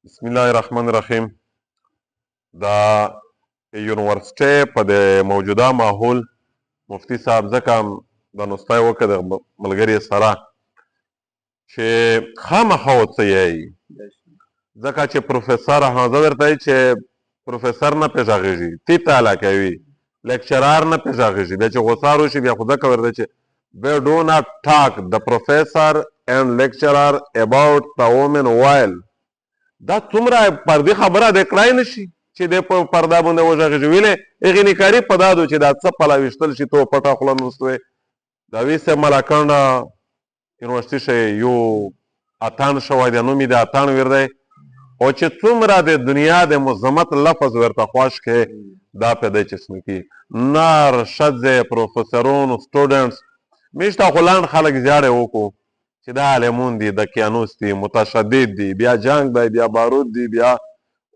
بسم الله الرحمن الرحیم. دا یونیورسټۍ په د موجوده ماحول مفتي صاحب ځکه دا نسخه یې وکړه د ملګري سره چې خامخا ورته یایي ځکه چې پروفیسر زه درته وایي چې پروفیسر نه پې غږېږي تیته کوي لیکچرار نه پې غږېږي بیا چې غوسه وشي بیا خو ځکه ورته چې we do not talk the professor and lecturer about the woman while دا څومره پردي خبره د کړای نه شي چې د په پرده باندې وغږېږي ویلې هغې نکاري په دا دو چې دا څه پله ویشتل شي تو پټه خوله نوستوې دا ویسه ملاکنډه یونیورسټي شی یو اتان شوی دی نوم یې د اتان ویر دی او چې څومره د دنیا د مذمت لفظ ورته خواش کې دا پیدا چې څه کي نر ښځې پروفیسرون سټوډنټس میشته خو لاند خلک زیاړې وکړو چې دا عالمون دي د کیانوس دي متشدد دي بیا جنگ دی بیا بارود دی بیا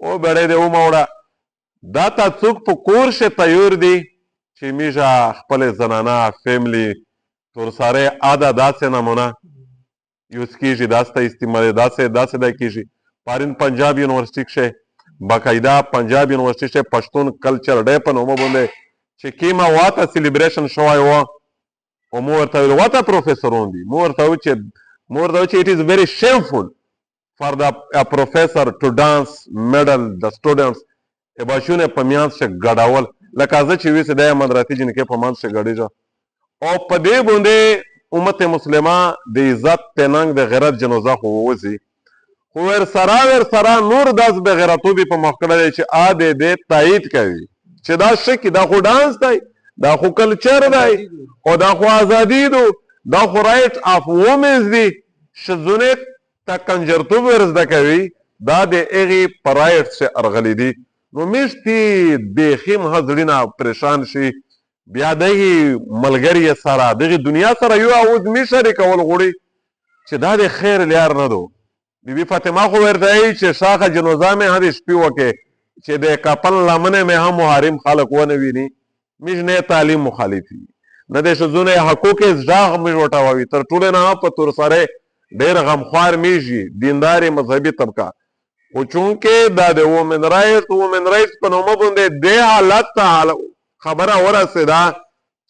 او بړی دی وموړه دا تا څوک په کور شه تیور دي چې میشه خپل زنانه فیملی تورساره ادا داسې نمونه یوز کیږي داسته استعمال داسې دا کیږي پارین پنجاب یونیورسټي کښې باقاعده پنجاب یونیورسټي کښې پښتون کلچر ډے په نومه باندې چې کیمه واته سیلیبریشن شوی و او مو ورته ویل واته پروفیسرون دي مو ورته ویل چې it is very shameful for the professor to dance medal the students e باشونه په میانس کې ګډاول لکه زه چې ویسه د مدرسې جنکې په مانس کې ګډېږه او په دې باندې امت مسلمه د عزت تننګ د غیرت جنازه خو ووځي خو ورسره نور داس به غیرتوبې په مخ کړی چې ا دې تایید کوي چې دا شکی دا خو ډانس دی دا خو کلچر دی او دا خو ازادي دو دا خو رایټ اف وومنز دی ښځونې ته کنجرتوب ورزده کوي دا د هغې په رایټ چې ارغلی دي نو میشتې بیخي مه زړي نه پریشان شي بیا دغې ملګري سره دغې دنیا سره یو اود می شریکول غواړي چې دا د خیر لار نه دو بیبي فاطمه خو ورته وایي چې شاخه جنازه مې هرې شپې وکړې چې د کپل لمنې مې هم محرم خلک ونه ویني میش نه تعلیم مخالفي نه د ښځونو حقوق زغ موږ وټاوي تر ټولو نه په تور سره ډېر غمخوار میږي دیندارې مذهبي طبقه خو چونکې دا د وومن رایټس په نومه باندې دې حالت ته خبره ورسېده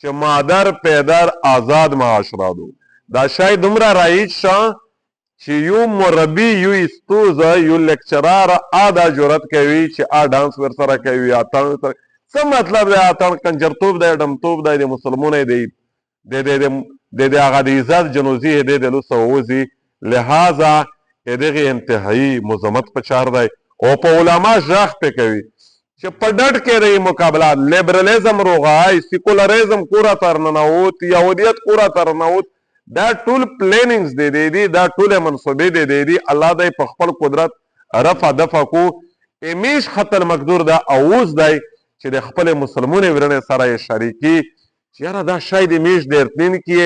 چې مادر پیدر آزاد معاشره دو دا شاید دومره رایج شه چې یو مربي یو استوزه یو لیکچرار دا جرأت کوي چې ډانس ورسره کوي اتن څه مطلب دی اتن کنجرتوب دی ډمتوب دی د مسلمانۍ دی د هغه د عزت جنوزي دی د لوسه ووځي لهذا دغې انتهایي مذمت په چار دی او په علما غږ پې کوي چې په ډډ کې رہی مقابلات لیبرلیزم روغای سیکولریزم کوره تر ننوت یهودیت کوره تر ننوت دا ټول پلانینګز دی دا ټولې منصوبې دی الله دی په خپل قدرت رفع دفع کو امیش خطر مقدور دا اوز دی چې د خپل مسلمانې ورنې سره یې شریکي چې یاره دا شاید میش د راتلونکي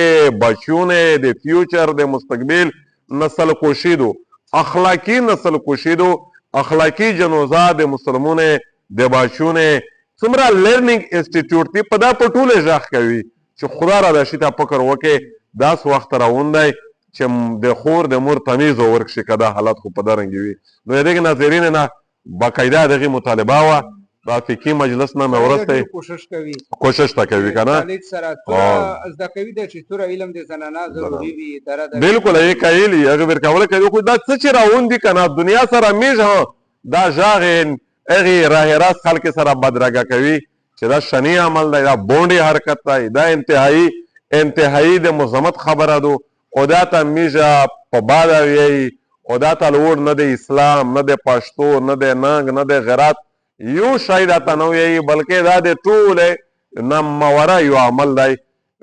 بچونه د فیوچر د مستقبل نسل کشی دو اخلاقی نسل کشی دو اخلاقی جنازه د مسلمانې د بچونه څومره لرنینګ انسټیټیوټ دی په دا په ټوله غږ کوي چې خدا را دا شي ته فکر وکړې داس وخت راون دی چې د خور د مور تمیز ورکشي که دا حالت خو په دارنګې وي نو د دغې ناظرینې نه باقاعده دغې مطالبه وه دا فقهي مجلس نه مې وروستی کوشش ته کوي که نه بلکل هغې قایل وي هغې ورکولی کوي خو دا څه چې راون دي که نه دنیا سره میږ دا غږ هغې راه راست خلک سره بدرګه کوي چې دا شنی عمل دی دا بونډې حرکت دی دا انتهایی د مذمت خبره دو او دا ته میږه په باده ویایي او دا ته لوړ نه د اسلام نه د پښتو نه د ننګ نه د غیرت یو شی دا ته نه ویایي بلکې دا د ټولې نه موره یو عمل دی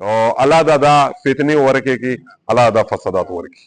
او الله دا فتنې ورکړي الله دا فسادات ورکړي